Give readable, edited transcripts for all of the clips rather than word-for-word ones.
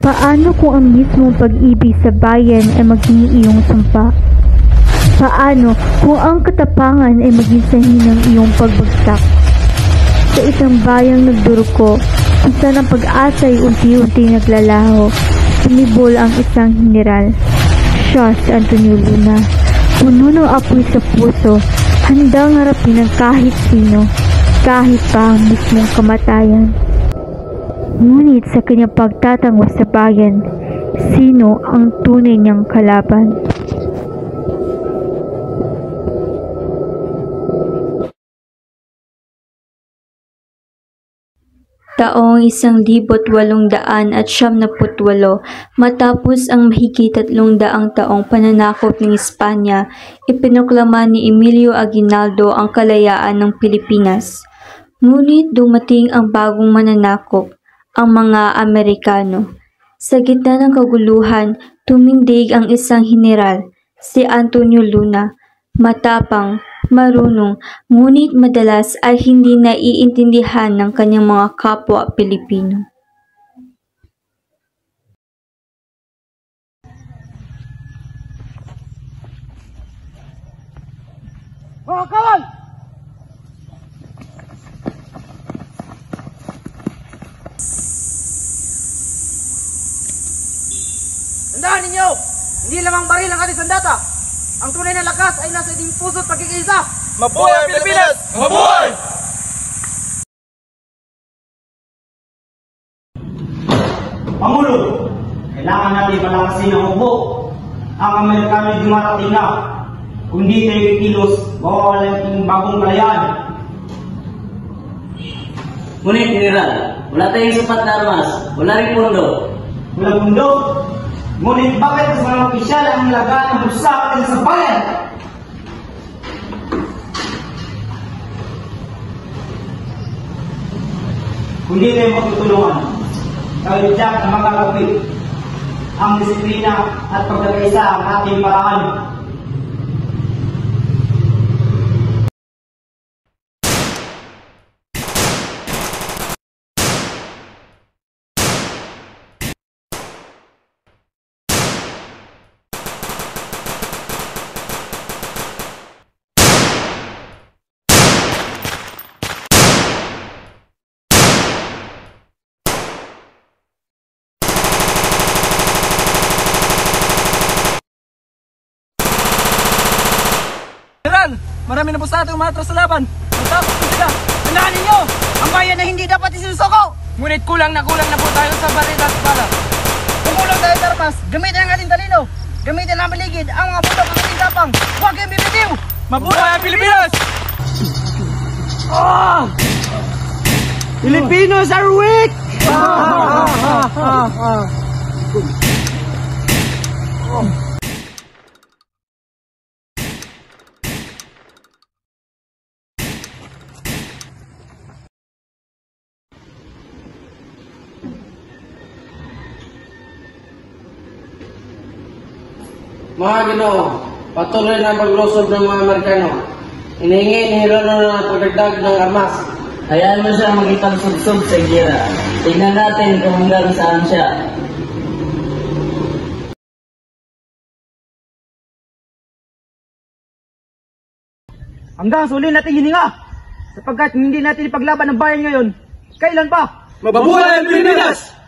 Paano kung ang mismong pag-ibig sa bayan ay maging iyong sumpa? Paano kung ang katapangan ay maging sahi ng iyong pagbagsak? Sa isang bayang nagduruko, kung saan ang pag-asa ay unti-unti naglalaho, sumibol ang isang general. Siya si Antonio Luna, puno ng apoy sa puso, handang harapin ng kahit sino, kahit pa ang mismong kamatayan. Ngunit sa kanyang pagtatangwa sa bayan, sino ang tunay niyang kalaban? Taong 1878 matapos ang mahigit 300 taong pananakop ng Espanya, ipinoklama ni Emilio Aguinaldo ang kalayaan ng Pilipinas. Ngunit dumating ang bagong mananakop, ang mga Amerikano. Sa gitna ng kaguluhan, tumindig ang isang general, si Antonio Luna, matapang, marunong, ngunit madalas ay hindi naiintindihan ng kanyang mga kapwa Pilipino. Mga kawan! Tandaan ninyo, hindi lamang baril ang ating sandata. Ang tunay na lakas ay nasa ating puso't pagkikaisa. Mabuhay ang Pilipinas! Mabuhay! Pangulo, kailangan natin palakasin ang hukbo. Ang Amerikano ay dumarating na. Kung di tayo kikilos, mawawala yung bagong kalayaan. Ngunit, General, wala tayong sapat na armas, wala rin pundo. Walang mundo. Ngunit bakit sa mga opisyal ang lagaan ng bulsa natin sa bayan? Kung di tayo magtutulungan, tayo dyan ang makakapit. Ang disiplina at pagkakaisa ang ating paraan. Marami na po sa ating umatras sa laban. Matapos po sila. Tandaan ninyo, ang bayan na hindi dapat isinusuko. Ngunit kulang na po tayo sa baril at bala. Kung kulang tayo sa armas, gamitin ang ating talino. Gamitin ang paligid, ang mga bundok ang ating tapang. Huwag kayong bibitiw. Mabuhay ang Pilipinas! Filipinos are weak! Mga Ginoo, patuloy na paglusob ng mga Amerikano. Hinihingi ni Hirono na pagdagdag ng armas. Hayaan mo siya magipag-subsub sa gira. Tingnan natin kung hanggang saan siya. Hanggang suli natin hininga. Sapagkat hindi natin ipaglaban ng bayan ngayon, kailan pa? Mabuhay ang Pilipinas!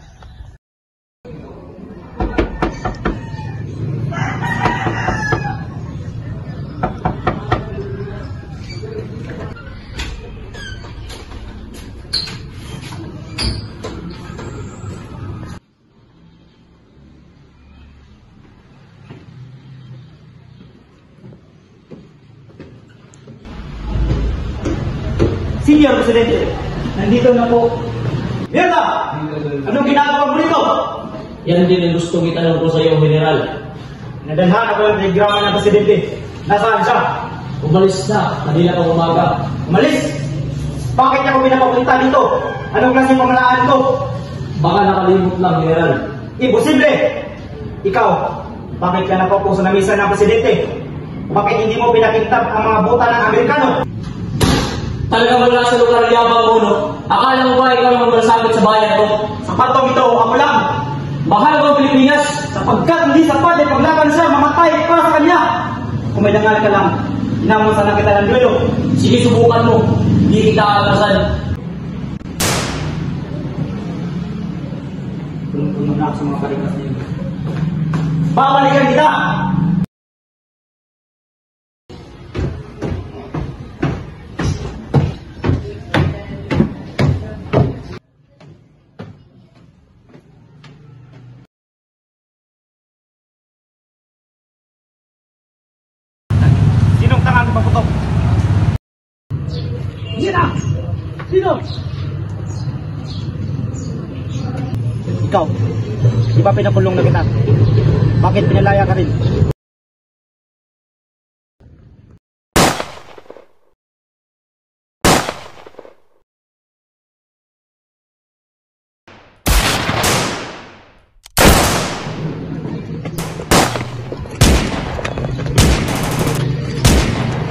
Senior Presidente, nandito na po. Mierda! Anong ginagawa mo dito? Yan din ang gusto itanong ko sa iyo, General. Nadalhan ako ng telegrama ng Presidente. Nasaan siya? Umalis na, kanina pa umaga. Umalis? Bakit niya ko pinapapunta dito? Anong klaseng pamalaan ko? Baka nakalimot lang, General. Imposible! Ikaw, bakit ka napapo sa namisa ng Presidente? Bakit hindi mo pinakintab ang mga buta ng Amerikano? Talagang wala sa lugar ng yabang mo, no? Akala mo ba ikaw ang malasakit sa bayan ko? Sa patong ito, ako lang! Mahal Sapagkat hindi sapat ay paglaban siya, mamatay para sa kanya. Kung may dangal ka lang, inamon sana kita ng duelo. Sige, subukan mo. Hindi kita atrasan. Tulong-tulong na ako sa mga karikas niyo. Babalikan kita! Sinong tangang paputok? Sino? Sino? Ikaw, di ba pinakulong na kita? Bakit pinalaya ka rin?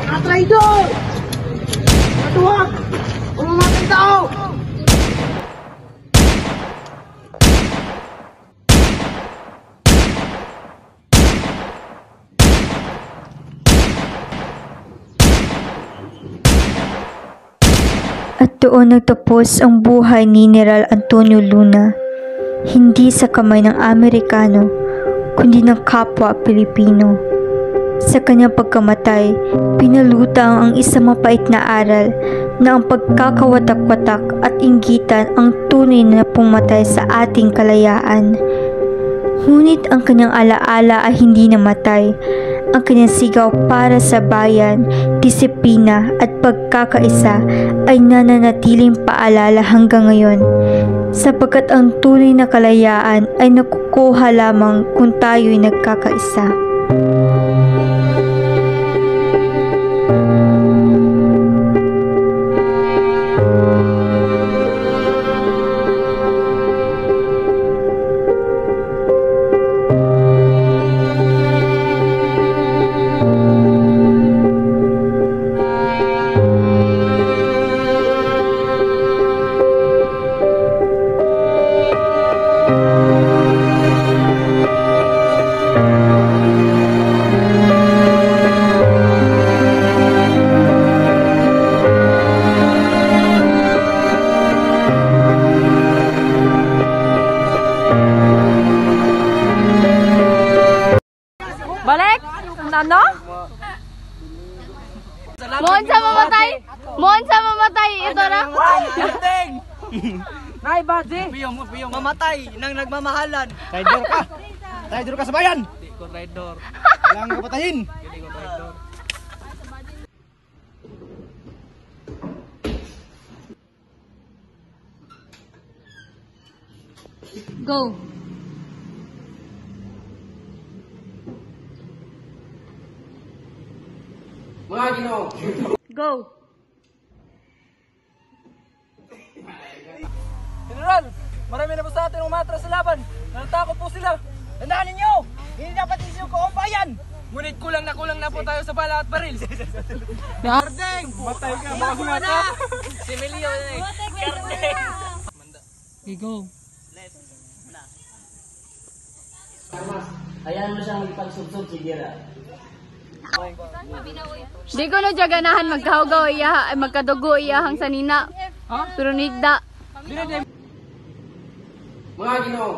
Mga traidor! Matuwag! Umamatay tao! At doon nagtapos ang buhay ni General Antonio Luna, hindi sa kamay ng Amerikano, kundi ng kapwa Pilipino. Sa kanyang pagkamatay, pinalutang ang isang mapait na aral na ang pagkakawatak-watak at inggitan ang tunay na pumatay sa ating kalayaan. Ngunit ang kanyang alaala ay hindi namatay. Ang kanyang sigaw para sa bayan, disiplina at pagkakaisa ay nananatiling paalala hanggang ngayon. Sapagkat ang tunay na kalayaan ay nakukuha lamang kung tayo'y nagkakaisa. Balik? Ano? Mohon sa mamatay! Mohon sa mamatay! Ito na! Nay, Badzi! Piyong, mamatay nang nagmamahalan. Traidor ka! Traidor ka sa bayan! Hindi ko traidor. Kailangan ka patayin! Hindi ko traidor. Go! Mga Ginoo, Go! General, marami na po sa atin umatras sa laban. Natatakot po sila. Tandaan ninyo, hindi dapat isip ko ang bayan. Ngunit kulang na po tayo sa bala at baril. Gardeng! Matay ka, baka sumata. Si Emilio na eh. Gardeng! Okay, go. Armas, hayaan mo siyang magpagsubsob si Gira. Di ko na dyan ganahan magkahugaw iya, ay magkadugo iyahang sanina. Pero nigda. Mga Ginoo,